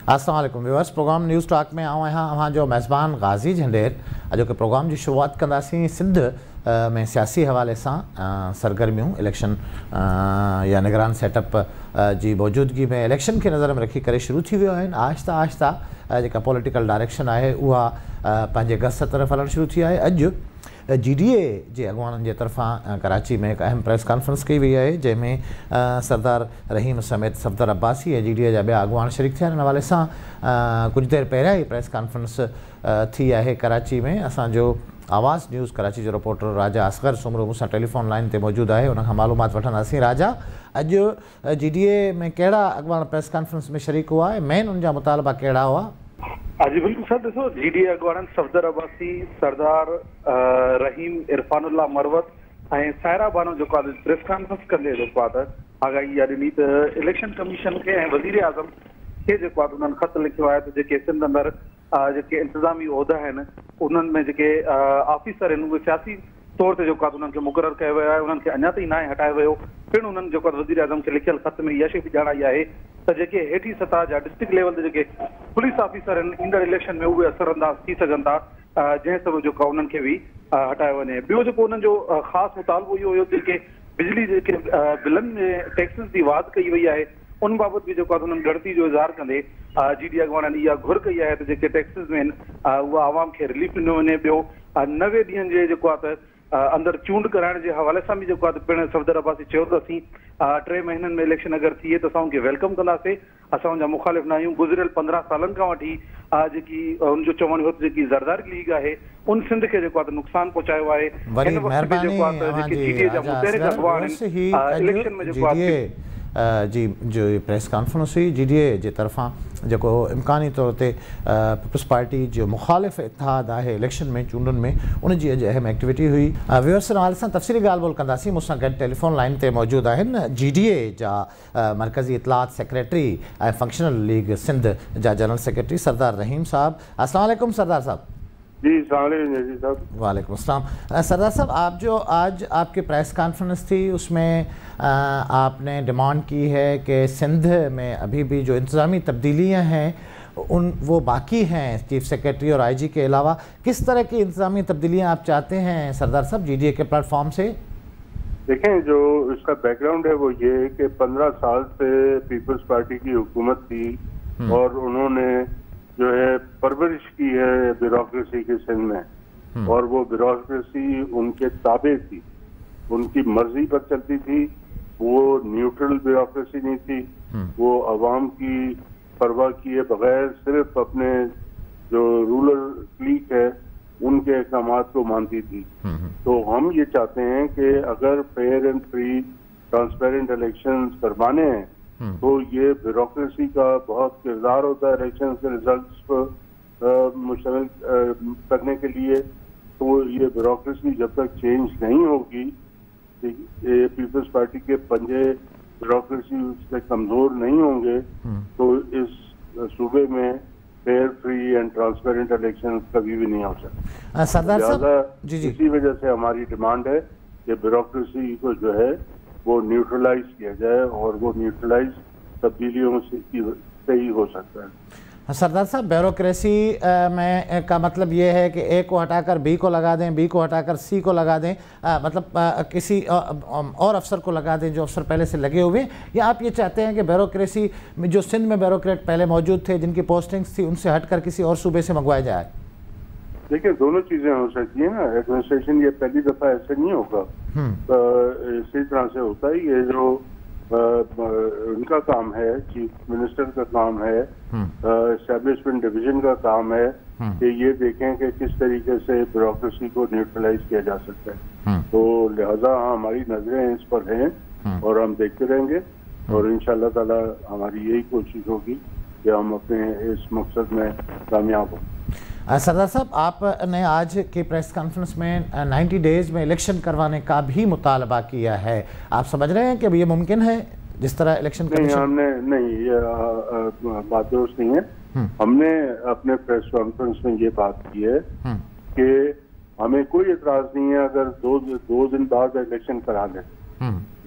अस्सलाम वालेकुम viewers, programme news talk में आऊँ यहाँ जो मेज़बान गाज़ी झंडेर अॼु के प्रोग्राम की शुरुआत कंदासीं सिंध में सियासी हवाले से सरगर्मियों इलेक्शन या निगरान सेटअप की मौजूदगी में इलेक्शन के नज़र में रखी करे शुरू थी वियो आहिनि। आहिस्ता आहिस्ता जो पॉलिटिकल डायरेक्शन है वह पंहिंजे गस तरफ़ हलण शुरू थी है। अॼु GDA के अगवान के तरफा कराची में एक अहम प्रेस कॉन्फ्रेंस की वही है जैमें सरदार रहीम समेत सफदर अब्बासी और GDA जा ॿिया अगवान शरीक थिया। इन हवाले से कुछ देर पहिरियां ही प्रेस कॉन्फ्रेंस थी है कराची में। असो आवाज़ न्यूज़ कराची जो रिपोर्टर राजा असगर सुमरो मूसा टेलीफोन लाइन ते मौजूद है, उनका मालूमात वठंदासीं। राजा, अॼु GDA में कड़ा अगवान प्रेस कॉन्फ्रेंस में शरीक हुआ है, मेन उनका मुतालबा कड़ा हुआ? जी बिल्कुल सर, ॾिसो GDA अगवान सफदर अब्बासी, सरदार रहीम, इरफानुल्लाह मरवत ऐं सायरा बानो जो प्रेस कॉन्फ्रेंस कंदे आगाही इहा ॾिनी त इलेक्शन कमीशन के ऐं वज़ीर आज़म के उन्होंने खत लिखियो है तो सिंध अंदर जो इंतजामी उहदा आहिनि उन्हनि में जो ऑफिसर आहिनि उहे सियासी तौर ते उन्हनि खे मुक़ररु कयो वियो आहे, उन्हनि खे अञा ताईं नाहे हटायो वियो। पिण उन्हनि वज़ीर आज़म खे लिखियल खत में इहा शइ बि ॼाणाई आहे त जेके हेठी सतह जा डिस्ट्रिक्ट लेवल ते जेके पुलिस ऑफिसर आहिनि ईंदड़ इलेक्शन में उहे असरअंदाज थी सघनि था, जंहिं सबबु उन्हनि खे बि हटायो वञे। ॿियो उन्हनि जो ख़ासि मुतालबो इहो हुयो जेके बिजली जेके बिलनि में टैक्सिस जी वाध कई वई आहे उन बाबत भी उन्होंने गणती जो इज़हार कंदे GDA अगवान इहा घुर कई है तो जेके टैक्सिस में वह आवाम के रिलीफ ॾिनो वञे। ॿियो 90 ॾींहनि जे अंदर चूंड कराइण के हवाले से भी पिण सफदर अब्बासी चयो त असीं 3 महीननि में इलेक्शन अगर थिए तो असां उनके वेलकम कंदासीं। असां उनजा मुखालिफ़ न आहियूं। गुज़िरियल 15 सालनि खां वठी जेकी उनजो चवण हो जेकी ज़रदारी लीग है उन सिंध के नुक़सान पहुचायो है। इलेक्शन में जी जो प्रेस कॉन्फ्रेंस हुई GDA के तरफा जो इम्कानी तौर पर पीपल्स पार्टी जो मुखालिफ़ इत्तेहाद है इलेक्शन में चूंडन में उनकी अॼु अहम एक्टिविटी हुई। व्यूअर्स हवाले से तफ़सीली ॻाल्हि ॿोल कंदासीं। मूंसां गॾु टेलीफोन लाइन ते मौजूद आहिनि GDA जा मरकज़ी इतलात सेक्रेटरी ऐं फंक्शनल लीग सिंध जा जनरल सेक्रेटरी सरदार रहीम साहब। अस्सलाम वालेकुम सरदार साहब। जी साहब। वालेकुम अस्सलाम। सरदार साहब, आप जो आज आपकी प्रेस कॉन्फ्रेंस थी उसमें आपने डिमांड की है कि सिंध में अभी भी जो इंतज़ामी तब्दीलियां हैं वो बाकी हैं चीफ सेक्रेटरी और IG के अलावा। किस तरह की इंतज़ामी तब्दीलियां आप चाहते हैं सरदार साहब GDA के प्लेटफॉर्म से? देखें, जो इसका बैकग्राउंड है वो ये है कि 15 साल से पीपल्स पार्टी की हुकूमत थी और उन्होंने जो है परवरिश की है ब्यूरोक्रेसी के सिंध में, और वो ब्यूरोक्रेसी उनके ताबे थी, उनकी मर्जी पर चलती थी। वो न्यूट्रल ब्यूरोक्रेसी नहीं थी, वो अवाम की परवाह किए बगैर सिर्फ अपने जो रूलर क्लीक है उनके अहकामात को मानती थी। तो हम ये चाहते हैं कि अगर fair and free transparent elections करवाने हैं तो ये ब्यूरोक्रेसी का बहुत किरदार होता है इलेक्शन के रिजल्ट्स पर मुश्तमिल करने के लिए। तो ये ब्यूरोक्रेसी जब तक चेंज नहीं होगी, ये पीपल्स पार्टी के पंजे ब्यूरोक्रेसी से कमजोर नहीं होंगे तो इस सूबे में fair free and transparent election कभी भी नहीं हो सकते। सरदार साहब, इसी वजह से हमारी डिमांड है कि ब्यूरोक्रेसी को जो है वो न्यूट्रलाइज किया जाए, और वो न्यूट्रलाइज तब्दीलियों से ही हो सकता है। सरदार साहब, ब्यूरोक्रेसी में का मतलब ये है कि A को हटाकर B को लगा दें, B को हटाकर C को लगा दें, मतलब किसी और अफसर को लगा दें जो अफसर पहले से लगे हुए, या आप ये चाहते हैं कि ब्यूरोक्रेसी में जो सिंध में ब्यूरोक्रेट पहले मौजूद थे जिनकी पोस्टिंग्स थी उनसे हटकर किसी और सूबे से मंगवाया जाए? देखिए, दोनों चीजें हो सकती है ना। एडमिनिस्ट्रेशन ये पहली दफा ऐसे नहीं होगा, इसी तरह से होता है। ये जो उनका काम है, चीफ मिनिस्टर का काम है, एस्टेब्लिशमेंट डिवीजन का काम है कि ये देखें कि किस तरीके से ब्यूरोक्रेसी को न्यूट्रलाइज किया जा सकता है। तो लिहाजा हमारी नजरें इस पर हैं और हम देखते रहेंगे, और इंशाअल्लाह ताला हमारी यही कोशिश होगी कि हम अपने इस मकसद में कामयाब हों। सरदार साहब, आपने आज की प्रेस कॉन्फ्रेंस में 90 डेज में इलेक्शन करवाने का भी मुतालबा किया है। आप समझ रहे हैं कि ये मुमकिन है जिस तरह इलेक्शन कमीशन? हमने नहीं, ये बात दुरुस्त नहीं है। हमने अपने प्रेस कॉन्फ्रेंस में ये बात की है कि हमें कोई एतराज नहीं है अगर दो दिन बाद इलेक्शन करा लें,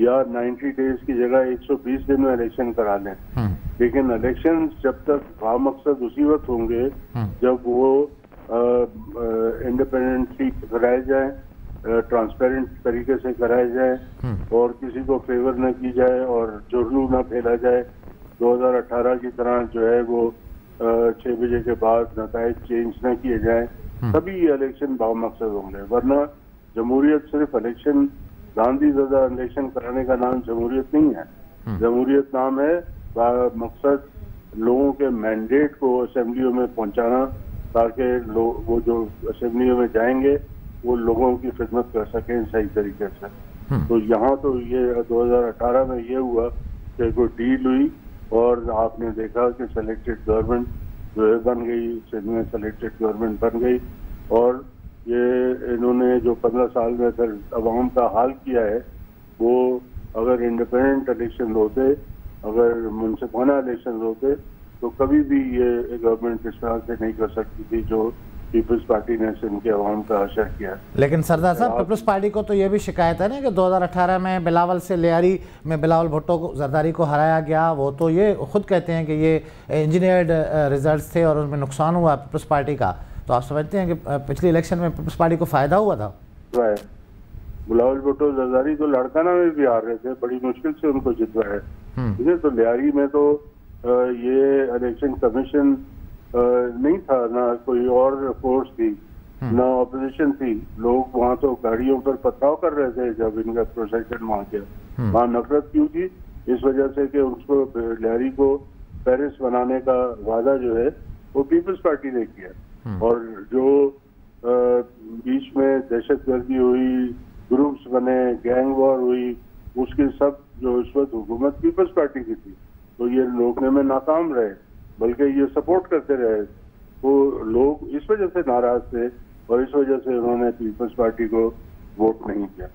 या 90 डेज की जगह 120 दिन में इलेक्शन करा लें, लेकिन इलेक्शन जब तक बामकसद उसी वक्त होंगे जब वो इंडिपेंडेंटली कराए जाए, ट्रांसपेरेंट तरीके से कराए जाए और किसी को फेवर न की जाए और जुर्म न फैला जाए। 2018 की तरह जो है वो 6 बजे के बाद नताइज चेंज न किए जाए, तभी ये इलेक्शन बामकसद होंगे। वरना जमहूरियत सिर्फ इलेक्शन, गांधी ज़दा इलेक्शन कराने का नाम जमहूरियत नहीं है। जमहूरियत नाम है मकसद लोगों के मैंडेट को असेंबलियों में पहुंचाना, ताकि वो जो असेंबलियों में जाएंगे वो लोगों की खिदमत कर सकें सही तरीके से। तो यहाँ तो ये 2018 में ये हुआ कि कोई डील हुई और आपने देखा कि सेलेक्टेड गवर्नमेंट जो है बन गई, सिंध में सेलेक्टेड गवर्नमेंट बन गई। और ये इन्होंने जो 15 साल में फिर अवाम का हाल किया है, वो अगर इंडिपेंडेंट इलेक्शन होते, अगर मुनसिपाना इलेक्शन होते, तो कभी भी ये गवर्नमेंट इस तरह से नहीं कर सकती थी जो पीपल्स पार्टी ने सिंध के अवाम का असर किया। लेकिन सरदार साहब, पीपल्स पार्टी को तो ये भी शिकायत है ना कि 2018 में बिलावल से लियारी में बिलावल भुट्टो को जरदारी को हराया गया। वो तो ये खुद कहते हैं कि ये इंजीनियर्ड रिजल्ट्स थे और उसमें नुकसान हुआ पीपल्स पार्टी का। तो आप समझते हैं कि पिछले इलेक्शन में पीपल्स पार्टी को फायदा हुआ था? बिलावल भुट्टो जरदारी तो लड़काना में भी हार रहे थे, बड़ी मुश्किल से उनको जितवाया। ठीक है, तो लियारी में तो ये इलेक्शन कमीशन नहीं था, ना कोई और फोर्स थी, ना ऑपोजिशन थी। लोग वहाँ तो गाड़ियों पर पथराव कर रहे थे जब इनका प्रोसेशन वहाँ गया। वहाँ नफरत क्यों थी? इस वजह से कि उसको लियारी को पेरिस बनाने का वादा जो है वो पीपल्स पार्टी ने किया। और जो बीच में दहशतगर्दी हुई, ग्रुप्स बने, गैंग वॉर हुई, उसकी सब जो इस वक्त हुकूमत पीपल्स पार्टी की थी, तो ये रोकने में नाकाम रहे, बल्कि ये सपोर्ट करते रहे। वो लोग इस वजह से नाराज थे और इस वजह से उन्होंने पीपल्स पार्टी को वोट नहीं किया।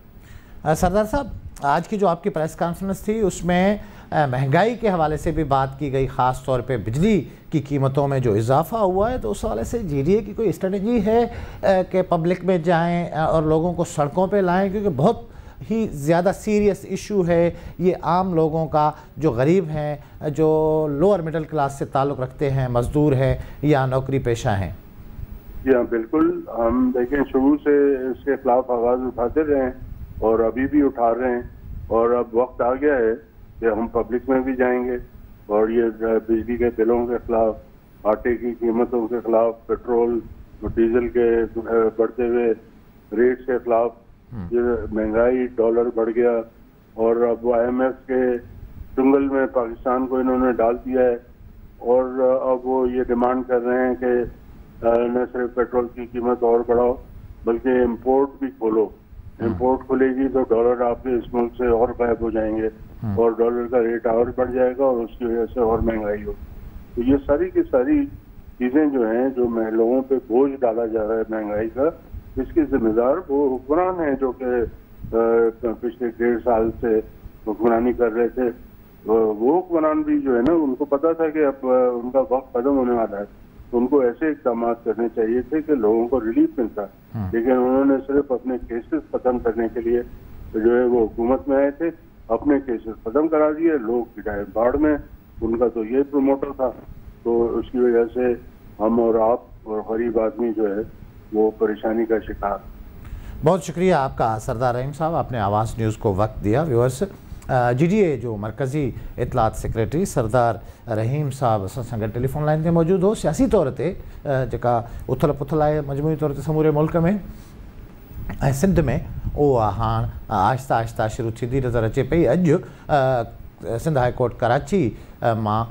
सरदार साहब, आज की जो आपकी प्रेस कॉन्फ्रेंस थी उसमें महंगाई के हवाले से भी बात की गई, ख़ास तौर पे बिजली की कीमतों में जो इजाफा हुआ है। तो उस हवाले से जीडीए की कोई स्ट्रेटजी है कि पब्लिक में जाएं और लोगों को सड़कों पे लाएं? क्योंकि बहुत ही ज़्यादा सीरियस इशू है ये आम लोगों का, जो गरीब हैं, जो लोअर मिडिल क्लास से ताल्लुक़ रखते हैं, मज़दूर हैं या नौकरी पेशा हैं। जी हाँ, बिल्कुल। हम देखें शुरू से इसके खिलाफ आवाज़ उठाते रहे हैं और अभी भी उठा रहे हैं। और अब वक्त आ गया है कि हम पब्लिक में भी जाएंगे और ये बिजली के बिलों के खिलाफ, आटे की कीमतों के खिलाफ, पेट्रोल और डीजल के बढ़ते हुए रेट्स के खिलाफ, ये महंगाई, डॉलर बढ़ गया और अब IMF के चुंगल में पाकिस्तान को इन्होंने डाल दिया है। और अब वो ये डिमांड कर रहे हैं कि न सिर्फ पेट्रोल की कीमत और बढ़ाओ बल्कि इंपोर्ट भी खोलो। इंपोर्ट खुलेगी तो डॉलर आपके इस मुल्क से और गायब हो जाएंगे और डॉलर का रेट और बढ़ जाएगा और उसकी वजह से और महंगाई हो। तो ये सारी की सारी चीज़ें जो हैं, जो लोगों पे बोझ डाला जा रहा है महंगाई का, इसके जिम्मेदार वो हुक्मरान हैं जो कि पिछले 1.5 साल से हुक्मरानी कर रहे थे। वो हुक्मरान भी जो है ना, उनको पता था कि अब उनका वक्त खत्म होने वाला है, तो उनको ऐसे इक़दाम करने चाहिए थे कि लोगों को रिलीफ मिलता। लेकिन उन्होंने सिर्फ अपने केसेस खत्म करने के लिए जो है वो हुकूमत में आए थे, अपने केसेस खत्म करा दिए, लोग गिराए बाढ़ में। उनका तो ये प्रोमोटर था। तो उसकी वजह से हम और आप और गरीब आदमी जो है वो परेशानी का शिकार। बहुत शुक्रिया आपका सरदार रहीम साहब, आपने आवाज़ न्यूज़ को वक्त दिया। व्यूअर्स, जीडीए जो मरकज़ी इतलात सेक्रेटरी सरदार रहीम साहब असां सां गॾु टेलीफोन लाइन ते मौजूदु हो। सियासी तौर ते जेका उथल पुथल आहे मजमूई तौर ते समूरे मुल्क में ऐं सिंध में, उहा हाणे आहिस्ता आहिस्ता शुरू थींदी नज़र अचे पई। अॼु सिंध हाई कोर्ट कराची मां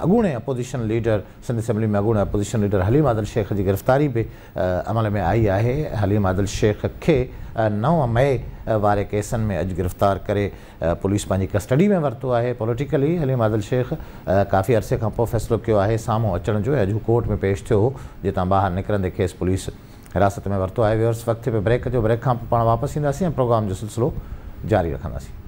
अॻूणे अपोजिशन लीडर, सिंध असेंबली में अॻूणे अपोजिशन लीडर हलीम आदिल शेख जी गिरफ़्तारी बि अमल में आई आहे। हलीम आदिल शेख खे 9 मई वारे केसनि में अॼु गिरफ़्तार करे पुलिस पंहिंजी कस्टडी में वरितो आहे। पॉलिटिकली हलीम आदिल शेख काफ़ी अरसे खां पोइ फ़ैसिलो कयो आहे साम्हूं अचण जो। अॼु कोर्ट में पेश थियो हो, जितां ॿाहिरि निकिरंदे खेसि पुलिस हिरासत में वरितो आहे। व्यूअर्स, वक़्त पे ब्रेक जो, ब्रेक खां पोइ पाण वापसि ईंदासीं ऐं प्रोग्राम जो सिलसिलो जारी रखंदासीं।